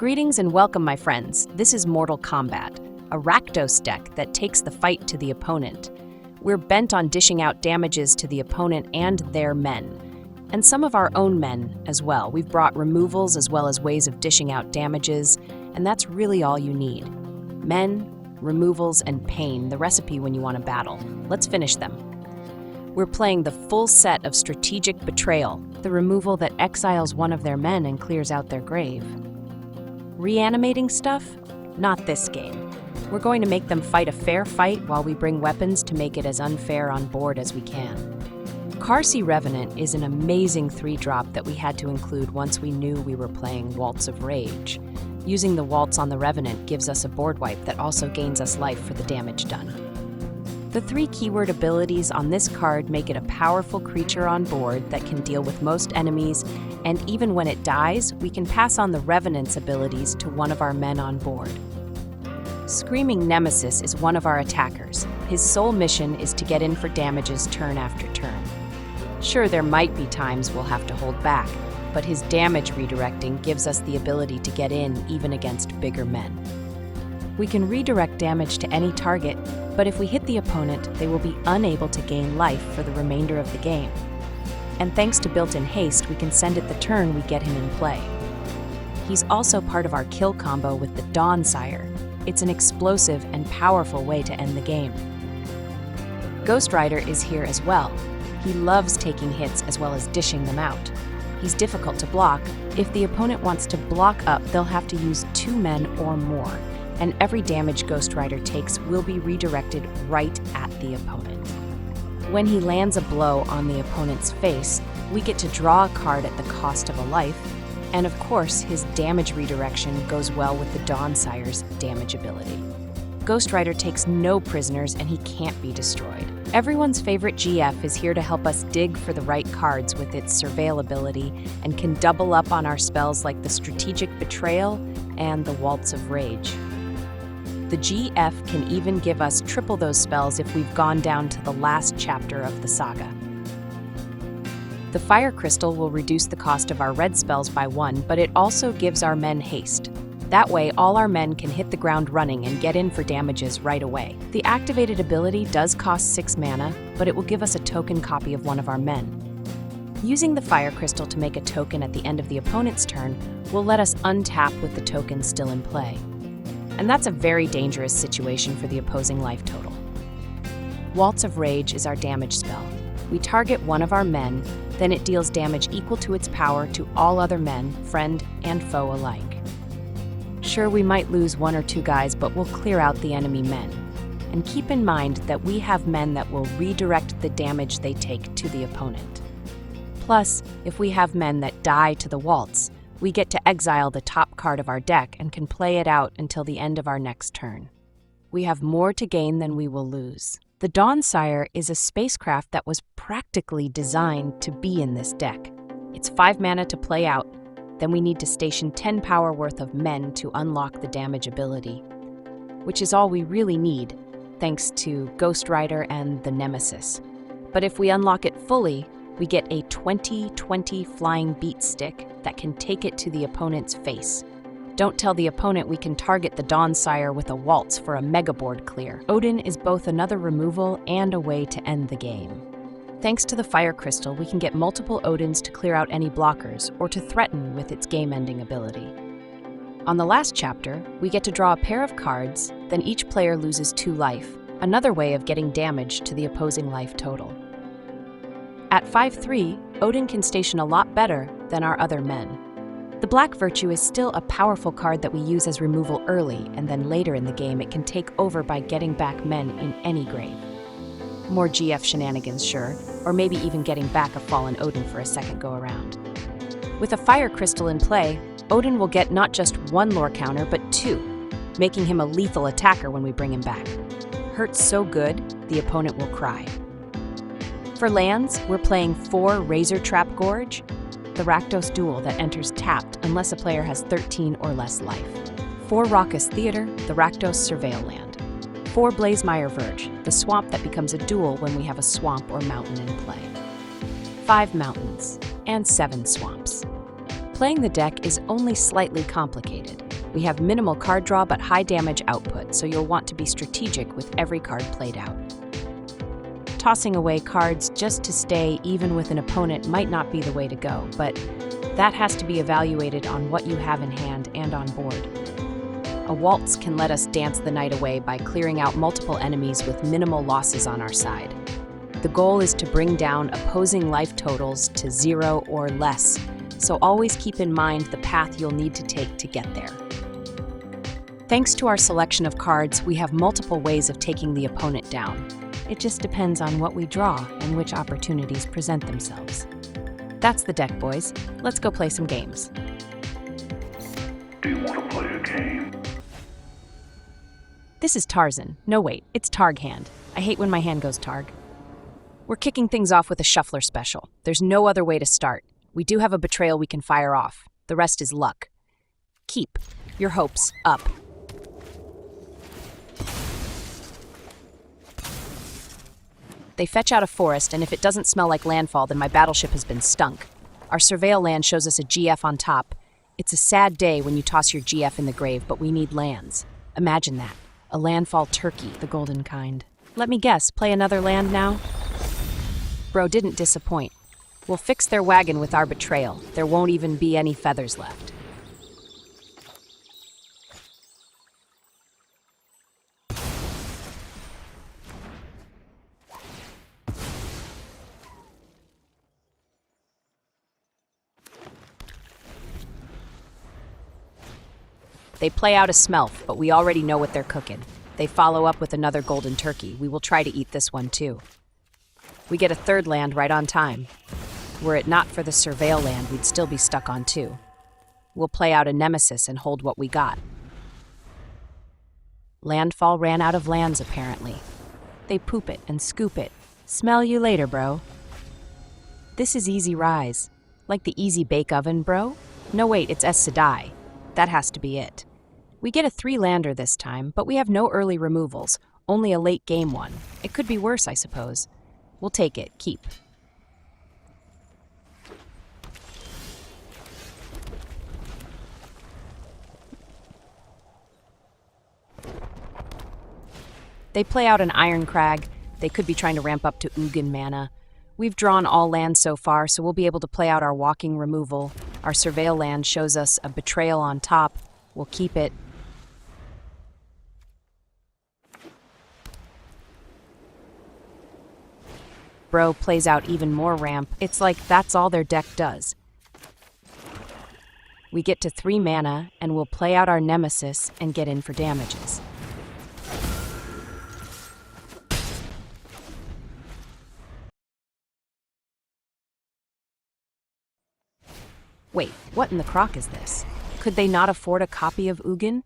Greetings and welcome, my friends. This is Mortal Kombat, a Rakdos deck that takes the fight to the opponent. We're bent on dishing out damages to the opponent and their men, and some of our own men as well. We've brought removals as well as ways of dishing out damages, and that's really all you need. Men, removals, and pain, the recipe when you want to battle. Let's finish them. We're playing the full set of Strategic Betrayal, the removal that exiles one of their men and clears out their grave. Reanimating stuff? Not this game. We're going to make them fight a fair fight while we bring weapons to make it as unfair on board as we can. Karsi Revenant is an amazing 3-drop that we had to include once we knew we were playing Waltz of Rage. Using the Waltz on the Revenant gives us a board wipe that also gains us life for the damage done. The 3 keyword abilities on this card make it a powerful creature on board that can deal with most enemies, and even when it dies, we can pass on the Revenant's abilities to one of our men on board. Screaming Nemesis is one of our attackers. His sole mission is to get in for damages turn after turn. Sure, there might be times we'll have to hold back, but his damage redirecting gives us the ability to get in even against bigger men. We can redirect damage to any target, but if we hit the opponent, they will be unable to gain life for the remainder of the game. And thanks to built-in haste, we can send it the turn we get him in play. He's also part of our kill combo with the Dawnsire. It's an explosive and powerful way to end the game. Ghost Rider is here as well. He loves taking hits as well as dishing them out. He's difficult to block. If the opponent wants to block up, they'll have to use 2 men or more, and every damage Ghost Rider takes will be redirected right at the opponent. When he lands a blow on the opponent's face, we get to draw a card at the cost of a life, and of course, his damage redirection goes well with the Dawnsire's damage ability. Ghost Rider takes no prisoners and he can't be destroyed. Everyone's favorite GF is here to help us dig for the right cards with its Surveil ability and can double up on our spells like the Strategic Betrayal and the Waltz of Rage. The GF can even give us triple those spells if we've gone down to the last chapter of the saga. The Fire Crystal will reduce the cost of our red spells by 1, but it also gives our men haste. That way, all our men can hit the ground running and get in for damages right away. The activated ability does cost 6 mana, but it will give us a token copy of one of our men. Using the Fire Crystal to make a token at the end of the opponent's turn will let us untap with the token still in play. And that's a very dangerous situation for the opposing life total. Waltz of Rage is our damage spell. We target one of our men, then it deals damage equal to its power to all other men, friend and foe alike. Sure, we might lose 1 or 2 guys, but we'll clear out the enemy men. And keep in mind that we have men that will redirect the damage they take to the opponent. Plus, if we have men that die to the Waltz, we get to exile the top card of our deck and can play it out until the end of our next turn. We have more to gain than we will lose. The Dawnsire is a spacecraft that was practically designed to be in this deck. It's 5 mana to play out, then we need to station 10 power worth of men to unlock the damage ability, which is all we really need, thanks to Ghost Rider and the Nemesis. But if we unlock it fully, we get a 20/20 flying beat stick that can take it to the opponent's face. Don't tell the opponent we can target the Dawnsire with a Waltz for a mega board clear. Odin is both another removal and a way to end the game. Thanks to the Fire Crystal, we can get multiple Odins to clear out any blockers or to threaten with its game-ending ability. On the last chapter, we get to draw a pair of cards, then each player loses 2 life, another way of getting damage to the opposing life total. At 5/3, Odin can station a lot better than our other men. The Black Virtue is still a powerful card that we use as removal early, and then later in the game it can take over by getting back men in any grave. More GF shenanigans, sure, or maybe even getting back a fallen Odin for a second go-around. With a Fire Crystal in play, Odin will get not just 1 lore counter, but 2, making him a lethal attacker when we bring him back. Hurts so good, the opponent will cry. For lands, we're playing 4 Razor Trap Gorge, the Rakdos duel that enters tapped unless a player has 13 or less life. 4 Raucous Theater, the Rakdos Surveil land. 4 Blazemire Verge, the swamp that becomes a duel when we have a swamp or mountain in play. 5 mountains, and 7 swamps. Playing the deck is only slightly complicated. We have minimal card draw but high damage output, so you'll want to be strategic with every card played out. Tossing away cards just to stay even with an opponent might not be the way to go, but that has to be evaluated on what you have in hand and on board. A waltz can let us dance the night away by clearing out multiple enemies with minimal losses on our side. The goal is to bring down opposing life totals to 0 or less, so always keep in mind the path you'll need to take to get there. Thanks to our selection of cards, we have multiple ways of taking the opponent down. It just depends on what we draw and which opportunities present themselves. That's the deck, boys. Let's go play some games. Do you want to play a game? This is Tarzan. No, wait, it's Targ hand. I hate when my hand goes Targ. We're kicking things off with a shuffler special. There's no other way to start. We do have a betrayal we can fire off. The rest is luck. Keep your hopes up. They fetch out a forest, and if it doesn't smell like landfall, then my battleship has been stunk. Our surveil land shows us a GF on top. It's a sad day when you toss your GF in the grave, but we need lands. Imagine that. A landfall turkey, the golden kind. Let me guess, play another land now? Bro didn't disappoint. We'll fix their wagon with our betrayal. There won't even be any feathers left. They play out a smelf, but we already know what they're cooking. They follow up with another golden turkey. We will try to eat this one too. We get a third land right on time. Were it not for the surveil land, we'd still be stuck on 2. We'll play out a nemesis and hold what we got. Landfall ran out of lands, apparently. They poop it and scoop it. Smell you later, bro. This is easy rise. Like the easy bake oven, bro? No, wait, it's Es Sedai. That has to be it. We get a 3-lander this time, but we have no early removals, only a late game one. It could be worse, I suppose. We'll take it. Keep. They play out an Iron Crag. They could be trying to ramp up to Ugin mana. We've drawn all lands so far, so we'll be able to play out our walking removal. Our surveil land shows us a betrayal on top. We'll keep it. Bro plays out even more ramp. It's like that's all their deck does. We get to 3 mana, and we'll play out our nemesis and get in for damages. Wait, what in the crock is this? Could they not afford a copy of Ugin?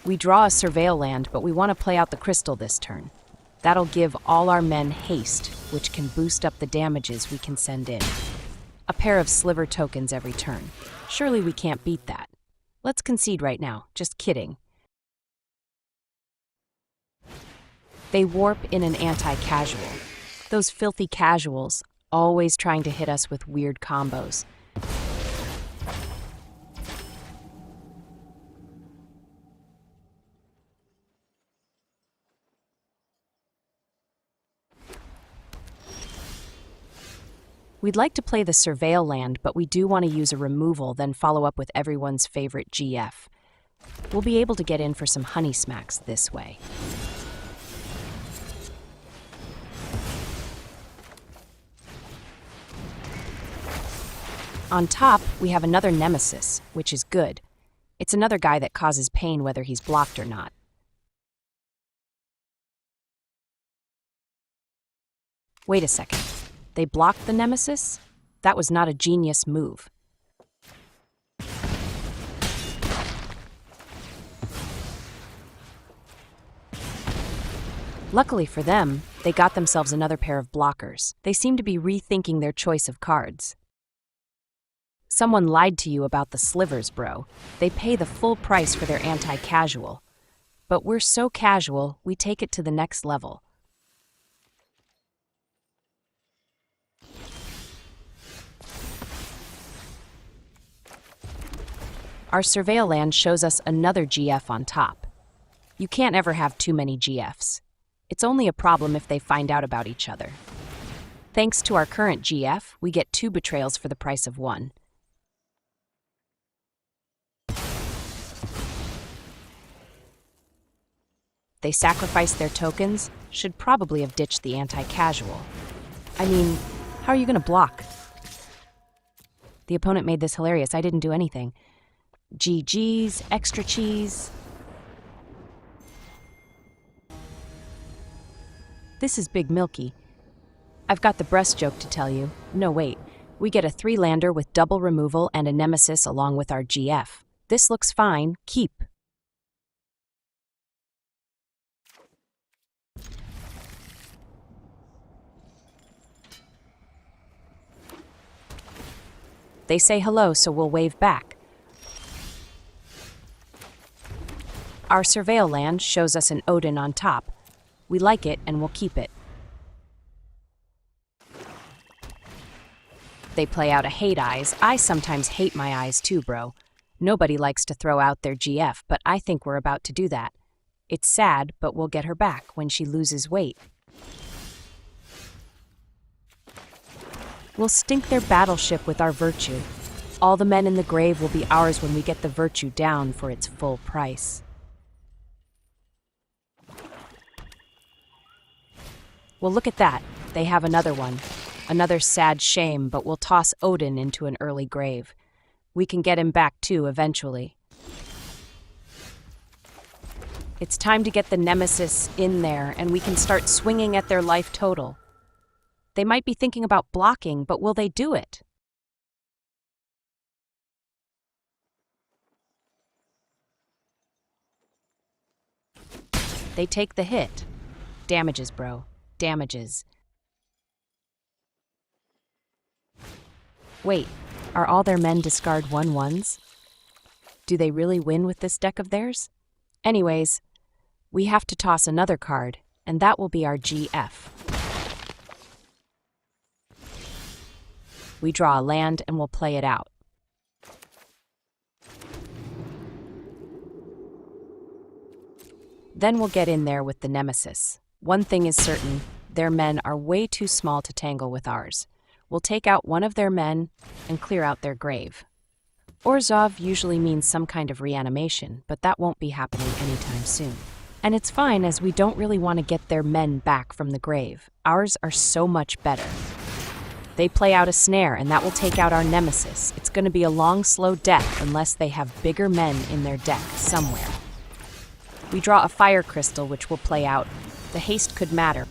We draw a surveil land, but we want to play out the crystal this turn. That'll give all our men haste, which can boost up the damages we can send in. A pair of sliver tokens every turn. Surely we can't beat that. Let's concede right now. Just kidding. They warp in an anti-casual. Those filthy casuals, always trying to hit us with weird combos. We'd like to play the surveil land, but we do want to use a removal, then follow up with everyone's favorite GF. We'll be able to get in for some honey smacks this way. On top, we have another nemesis, which is good. It's another guy that causes pain whether he's blocked or not. Wait a second. They blocked the nemesis? That was not a genius move. Luckily for them, they got themselves another pair of blockers. They seem to be rethinking their choice of cards. Someone lied to you about the slivers, bro. They pay the full price for their anti-casual. But we're so casual, we take it to the next level. Our surveil land shows us another GF on top. You can't ever have too many GFs. It's only a problem if they find out about each other. Thanks to our current GF, we get 2 betrayals for the price of 1. They sacrificed their tokens, should probably have ditched the anti-casual. I mean, how are you going to block? The opponent made this hilarious. I didn't do anything. GG's, extra cheese. This is Big Milky. I've got the breast joke to tell you. No, wait. We get a 3-lander with double removal and a nemesis along with our GF. This looks fine. Keep. They say hello, so we'll wave back. Our surveil land shows us an Odin on top. We like it and we'll keep it. They play out a hate eyes. I sometimes hate my eyes too, bro. Nobody likes to throw out their GF, but I think we're about to do that. It's sad, but we'll get her back when she loses weight. We'll stink their battleship with our virtue. All the men in the grave will be ours when we get the virtue down for its full price. Well, look at that. They have another one. Another sad shame, but we'll toss Odin into an early grave. We can get him back too, eventually. It's time to get the nemesis in there, and we can start swinging at their life total. They might be thinking about blocking, but will they do it? They take the hit. Damages, bro. Damages. Wait, are all their men discard 1/1s? Do they really win with this deck of theirs? Anyways, we have to toss another card, and that will be our GF. We draw a land and we'll play it out. Then we'll get in there with the nemesis. One thing is certain, their men are way too small to tangle with ours. We'll take out one of their men and clear out their grave. Orzhov usually means some kind of reanimation, but that won't be happening anytime soon. And it's fine, as we don't really want to get their men back from the grave. Ours are so much better. They play out a snare, and that will take out our nemesis. It's going to be a long, slow death unless they have bigger men in their deck somewhere. We draw a fire crystal, which will play out. The haste could matter.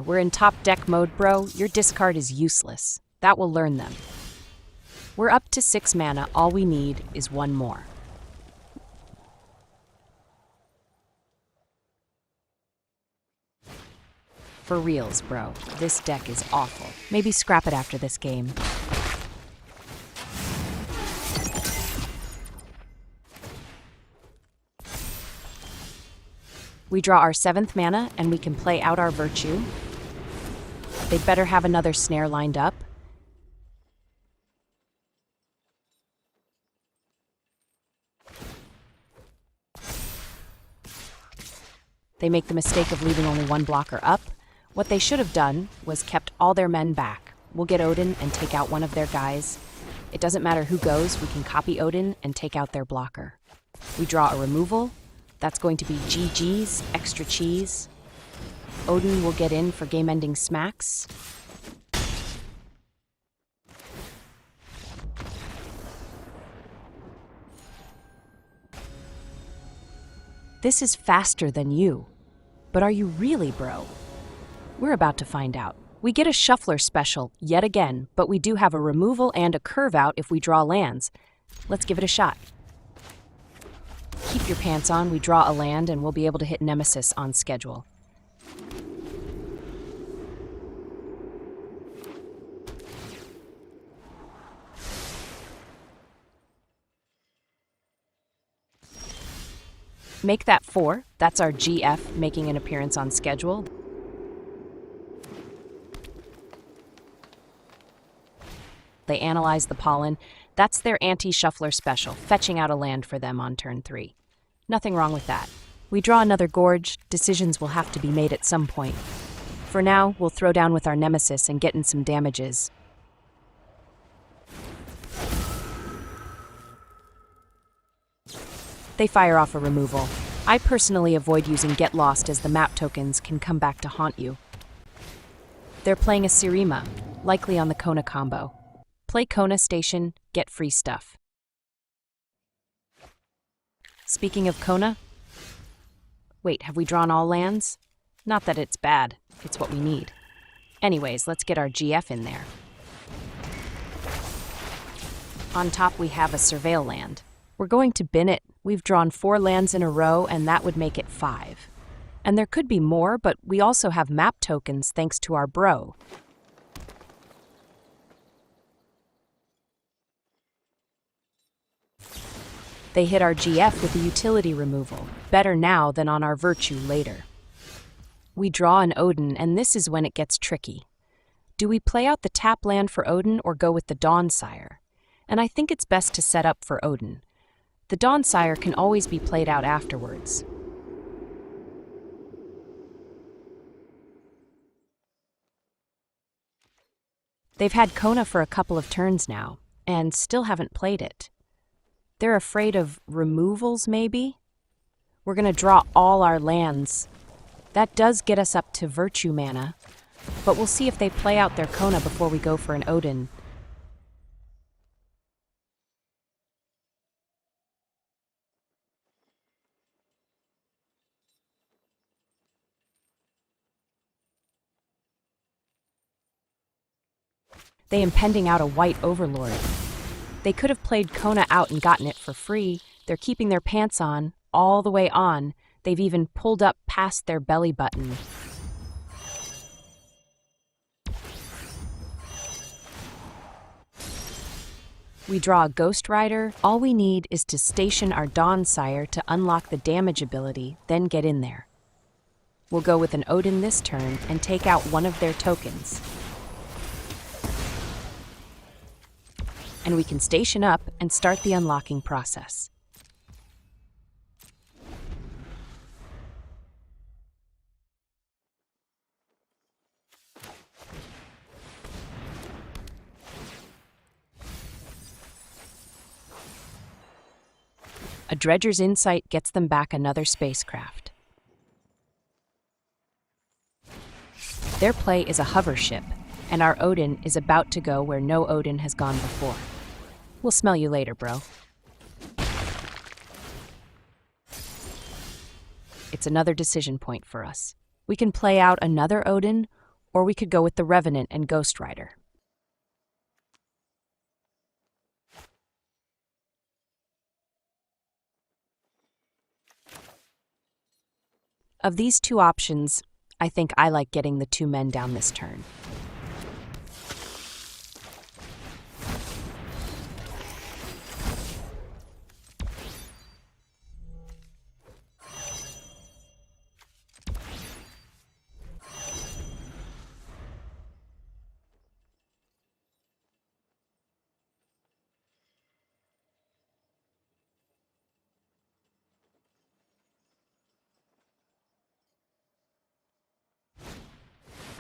We're in top deck mode, bro. Your discard is useless. That will learn them. We're up to 6 mana. All we need is 1 more. For reals, bro. This deck is awful. Maybe scrap it after this game. We draw our 7th mana, and we can play out our virtue. They'd better have another snare lined up. They make the mistake of leaving only 1 blocker up. What they should have done was kept all their men back. We'll get Odin and take out one of their guys. It doesn't matter who goes, we can copy Odin and take out their blocker. We draw a removal. That's going to be GG's, extra cheese. Odin will get in for game-ending smacks. This is faster than you. But are you really, bro? We're about to find out. We get a shuffler special, yet again, but we do have a removal and a curve out if we draw lands. Let's give it a shot. Keep your pants on, we draw a land and we'll be able to hit Nemesis on schedule. Make that 4. That's our GF making an appearance on schedule. They analyze the pollen. That's their anti-shuffler special, fetching out a land for them on turn 3. Nothing wrong with that. We draw another gorge. Decisions will have to be made at some point. For now, we'll throw down with our nemesis and get in some damages. They fire off a removal. I personally avoid using Get Lost as the map tokens can come back to haunt you. They're playing a Sirima, likely on the Kona combo. Play Kona Station, get free stuff. Speaking of Kona... Wait, have we drawn all lands? Not that it's bad, it's what we need. Anyways, let's get our GF in there. On top we have a Surveil land. We're going to bin it. We've drawn 4 lands in a row, and that would make it 5. And there could be more, but we also have map tokens thanks to our bro. They hit our GF with a utility removal. Better now than on our virtue later. We draw an Odin, and this is when it gets tricky. Do we play out the tap land for Odin or go with the Dawnsire? And I think it's best to set up for Odin. The Dawnsire can always be played out afterwards. They've had Kona for a couple of turns now, and still haven't played it. They're afraid of removals, maybe? We're gonna draw all our lands. That does get us up to Virtue mana, but we'll see if they play out their Kona before we go for an Odin. They impending out a white Overlord. They could have played Kona out and gotten it for free. They're keeping their pants on, all the way on. They've even pulled up past their belly button. We draw a Ghost Rider. All we need is to station our Dawnsire to unlock the damage ability, then get in there. We'll go with an Odin this turn and take out one of their tokens. And we can station up and start the unlocking process. A Dredger's Insight gets them back another spacecraft. Their play is a hover ship, and our Odin is about to go where no Odin has gone before. We'll smell you later, bro. It's another decision point for us. We can play out another Odin, or we could go with the Revenant and Ghost Rider. Of these two options, I think I like getting the 2 men down this turn.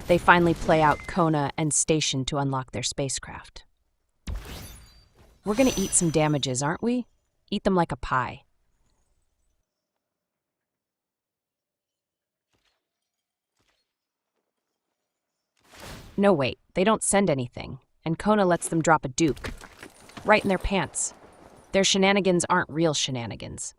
They finally play out Kona and Station to unlock their spacecraft. We're gonna eat some damages, aren't we? Eat them like a pie. No, wait, they don't send anything, and Kona lets them drop a Duke. Right in their pants. Their shenanigans aren't real shenanigans.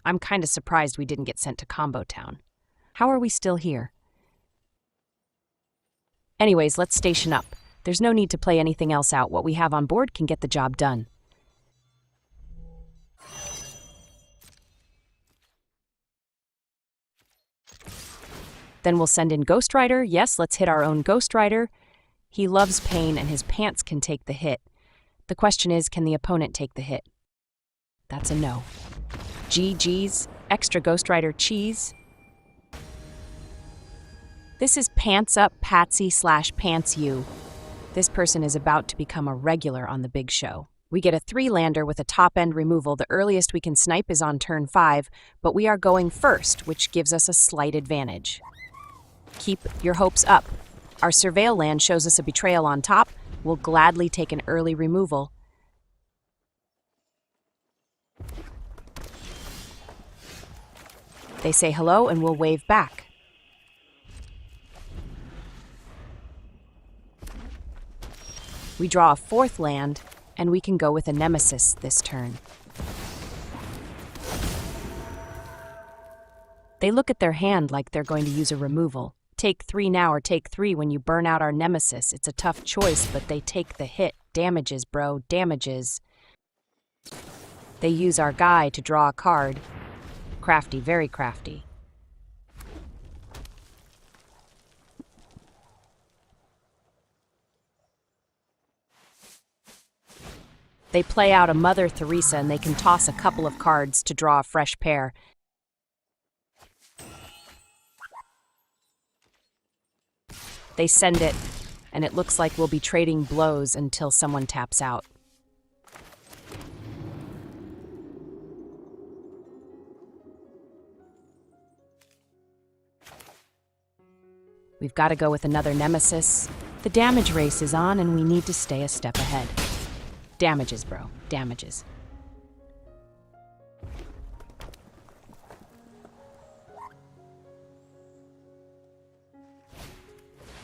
I'm kinda surprised we didn't get sent to Combo Town. How are we still here? Anyways, let's station up. There's no need to play anything else out. What we have on board can get the job done. Then we'll send in Ghost Rider. Yes, let's hit our own Ghost Rider. He loves pain and his pants can take the hit. The question is, can the opponent take the hit? That's a no. GG's, extra Ghost Rider cheese. This is Pants Up Patsy / Pants You. This person is about to become a regular on the big show. We get a 3-lander with a top-end removal. The earliest we can snipe is on turn 5, but we are going first, which gives us a slight advantage. Keep your hopes up. Our Surveil land shows us a betrayal on top. We'll gladly take an early removal. They say hello and we'll wave back. We draw a 4th land, and we can go with a Nemesis this turn. They look at their hand like they're going to use a removal. Take 3 now or take 3 when you burn out our Nemesis. It's a tough choice, but they take the hit. Damages, bro, damages. They use our guy to draw a card. Crafty, very crafty. They play out a Mother Teresa and they can toss a couple of cards to draw a fresh pair. They send it, and it looks like we'll be trading blows until someone taps out. We've got to go with another Nemesis. The damage race is on and we need to stay a step ahead. Damages, bro. Damages.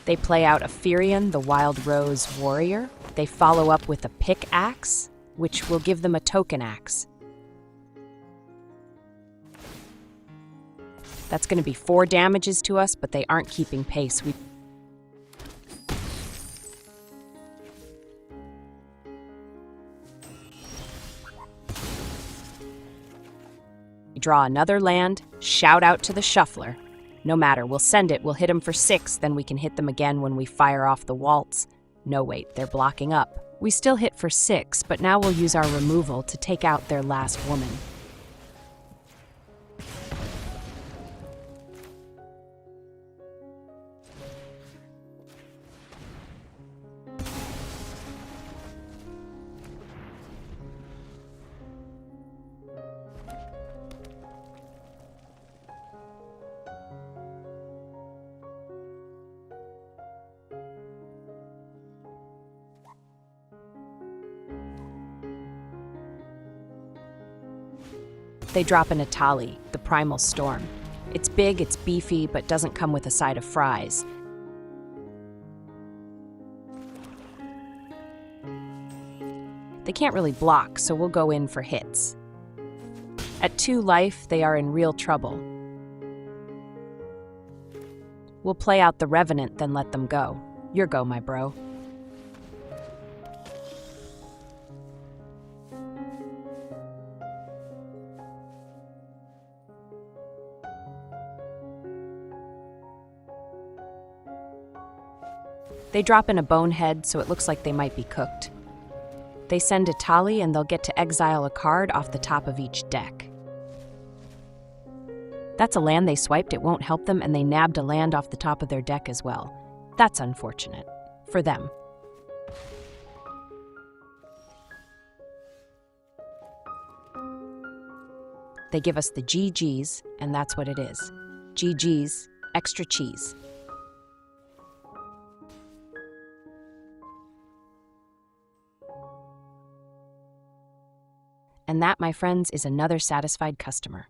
They play out a Firion, the Wild Rose Warrior. They follow up with a Pickaxe, which will give them a token axe. That's going to be 4 damages to us, but they aren't keeping pace. We draw another land, shout out to the shuffler. No matter, we'll send it, we'll hit them for 6, then we can hit them again when we fire off the waltz. No, wait, they're blocking up. We still hit for 6, but now we'll use our removal to take out their last woman. They drop an Atali, the Primal Storm. It's big, it's beefy, but doesn't come with a side of fries. They can't really block, so we'll go in for hits. At 2 life, they are in real trouble. We'll play out the Revenant, then let them go. Your go, my bro. They drop in a Bonehead, so it looks like they might be cooked. They send a Tali, and they'll get to exile a card off the top of each deck. That's a land they swiped, it won't help them, and they nabbed a land off the top of their deck as well. That's unfortunate. For them. They give us the GG's, and that's what it is. GG's, extra cheese. And that, my friends, is another satisfied customer.